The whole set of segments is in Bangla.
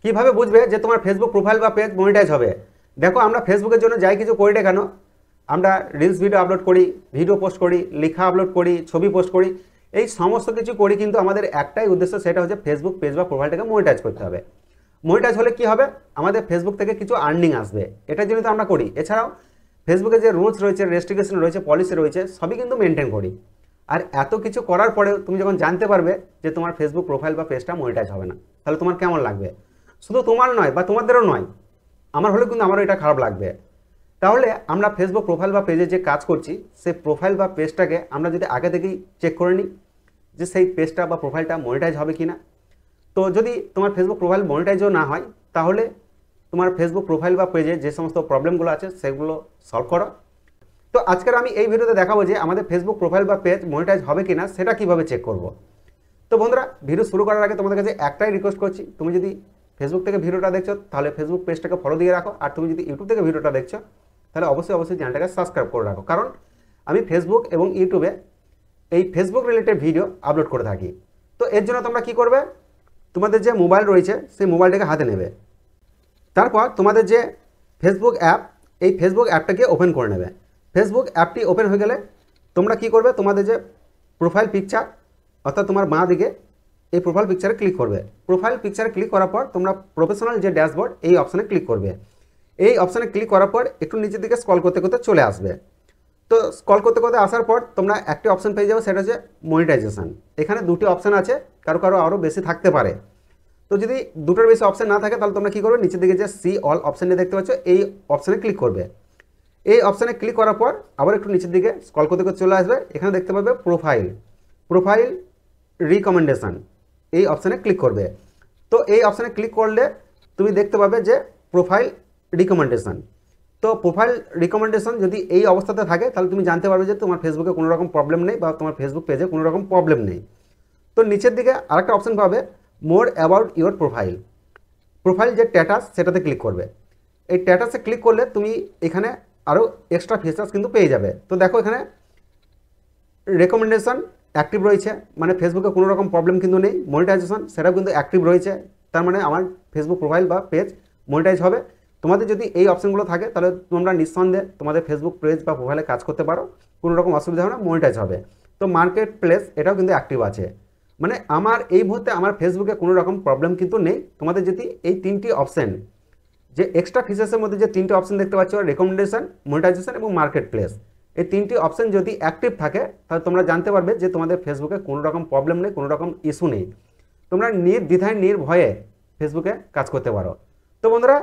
কিভাবে বুঝবে যে তোমার ফেসবুক প্রোফাইল বা পেজ মনিটাইজ হবে? দেখো, আমরা ফেসবুকের জন্য যাই কিছু করি না কেন, আমরা রিলস ভিডিও আপলোড করি, ভিডিও পোস্ট করি, লেখা আপলোড করি, ছবি পোস্ট করি, এই সমস্ত কিছু করি, কিন্তু আমাদের একটাই উদ্দেশ্য, সেটা হচ্ছে ফেসবুক পেজ বা প্রোফাইলটাকে মনিটাইজ করতে হবে। মনিটাইজ হলে কি হবে? আমাদের ফেসবুক থেকে কিছু আর্নিং আসবে, এটার জন্য তো আমরা করি। এছাড়াও ফেসবুকে যে রুলস রয়েছে, রেস্ট্রিকশন রয়েছে, পলিসি রয়েছে, সবই কিন্তু মেনটেন করি। আর এত কিছু করার পরেও তুমি যখন জানতে পারবে যে তোমার ফেসবুক প্রোফাইল বা পেজটা মনিটাইজ হবে না, তাহলে তোমার কেমন লাগবে? শুধু তোমার নয় বা তোমাদেরও নয়, আমার হলেও কিন্তু আমারও এটা খারাপ লাগবে। তাহলে আমরা ফেসবুক প্রোফাইল বা পেজে যে কাজ করছি, সেই প্রোফাইল বা পেজটাকে আমরা যদি আগে থেকেই চেক করে নিই যে সেই পেজটা বা প্রোফাইলটা মনিটাইজ হবে কি না। তো যদি তোমার ফেসবুক প্রোফাইল মনিটাইজও না হয়, তাহলে তোমার ফেসবুক প্রোফাইল বা পেজে যে সমস্ত প্রবলেমগুলো আছে সেগুলো সলভ করো। তো আজকের আমি এই ভিডিওতে দেখাবো যে আমাদের ফেসবুক প্রোফাইল বা পেজ মনিটাইজ হবে কিনা সেটা কিভাবে চেক করব। তো বন্ধুরা, ভিডিও শুরু করার আগে তোমাদের কাছে একটাই রিকোয়েস্ট করছি, তুমি যদি ফেসবুক থেকে ভিডিওটা দেখছো তাহলে ফেসবুক পেজটাকে ফলো দিয়ে রাখো, আর তুমি যদি ইউটিউব থেকে ভিডিওটা দেখছো তাহলে অবশ্যই চ্যানেলটাকে সাবস্ক্রাইব করে রাখো, কারণ আমি ফেসবুক এবং ইউটিউবে এই ফেসবুক রিলেটেড ভিডিও আপলোড করে থাকি। তো এর জন্য তোমরা কি করবে, তোমাদের যে মোবাইল রয়েছে সেই মোবাইলটাকে হাতে নেবে, তারপর তোমাদের যে ফেসবুক অ্যাপ, এই ফেসবুক অ্যাপটাকে ওপেন করে নেবে। ফেসবুক অ্যাপটি ওপেন হয়ে গেলে তোমরা কি করবে, তোমাদের যে প্রোফাইল পিকচার অর্থাৎ তোমার বাঁ দিকে এই প্রোফাইল পিকচারে ক্লিক করবে। প্রোফাইল পিকচারে ক্লিক করার পর তোমরা প্রফেশনাল যে ড্যাশবোর্ড, এই অপশানে ক্লিক করবে। এই অপশানে ক্লিক করার পর একটু নিচের দিকে স্ক্রল করতে করতে চলে আসবে। তো স্ক্রল করতে করতে আসার পর তোমরা একটি অপশান পেয়ে যাবে, সেটা হচ্ছে মনিটাইজেশন। এখানে দুটি অপশান আছে, কারো কারো আরও বেশি থাকতে পারে। তো যদি দুটোর বেশি অপশান না থাকে তাহলে তোমরা কী করবে, নিচের দিকে যে সি অল অপশানটি দেখতে পাচ্ছ, এই অপশানে ক্লিক করবে। এই অপশানে ক্লিক করার পর আবার একটু নিচের দিকে স্ক্রল করতে করতে চলে আসবে, এখানে দেখতে পাবে প্রোফাইল রিকমেন্ডেশন, এই অপশানে ক্লিক করবে। তো এই অপশানে ক্লিক করলে তুমি দেখতে পাবে যে প্রোফাইল রিকমেন্ডেশন। তো প্রোফাইল রিকমেন্ডেশন যদি এই অবস্থাতে থাকে তাহলে তুমি জানতে পারবে যে তোমার ফেসবুকে কোনো রকম প্রবলেম নেই বা তোমার ফেসবুক পেজে কোনো রকম প্রবলেম নেই। তো নিচের দিকে আরেকটা অপশান পাবে, মোর অ্যাবাউট ইউর প্রোফাইল যে স্ট্যাটাস, সেটাতে ক্লিক করবে। এই স্ট্যাটাসে ক্লিক করলে তুমি এখানে আরও এক্সট্রা ফিচার্স কিন্তু পেয়ে যাবে। তো দেখো, এখানে রেকমেন্ডেশন অ্যাক্টিভ রয়েছে, মানে ফেসবুকে কোনো রকম প্রবলেম কিন্তু নেই। মনিটাইজেশন সেটাও কিন্তু অ্যাক্টিভ রয়েছে, তার মানে আমার ফেসবুক প্রোফাইল বা পেজ মনিটাইজ হবে। তোমাদের যদি এই অপশানগুলো থাকে তাহলে তোমরা নিঃসন্দেহে তোমাদের ফেসবুক পেজ বা প্রোফাইলে কাজ করতে পারো, কোনো রকম অসুবিধা হবে না, মনিটাইজ হবে। তো মার্কেট প্লেস এটাও কিন্তু অ্যাক্টিভ আছে, মানে আমার এই মুহূর্তে আমার ফেসবুকে কোনো রকম প্রবলেম কিন্তু নেই। তোমাদের যদি এই তিনটি অপশান, যে এক্সট্রা ফিচার্সের মধ্যে যে তিনটি অপশান দেখতে পাচ্ছ, রেকমেন্ডেশন, মনিটাইজেশন এবং মার্কেট প্লেস, এই তিনটি অপশান যদি অ্যাক্টিভ থাকে তাহলে তোমরা জানতে পারবে যে তোমাদের ফেসবুকে কোনো রকম প্রবলেম নেই, কোনো রকম ইস্যু নেই। তোমরা নির্দ্বিধায় নির্ভয়ে ফেসবুকে কাজ করতে পারো। তো বন্ধুরা,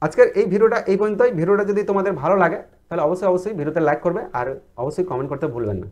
আজকের এই ভিডিওটা এই পর্যন্তই। ভিডিওটা যদি তোমাদের ভালো লাগে তাহলে অবশ্যই ভিডিওতে লাইক করবে, আর অবশ্যই কমেন্ট করতে ভুলবেন না।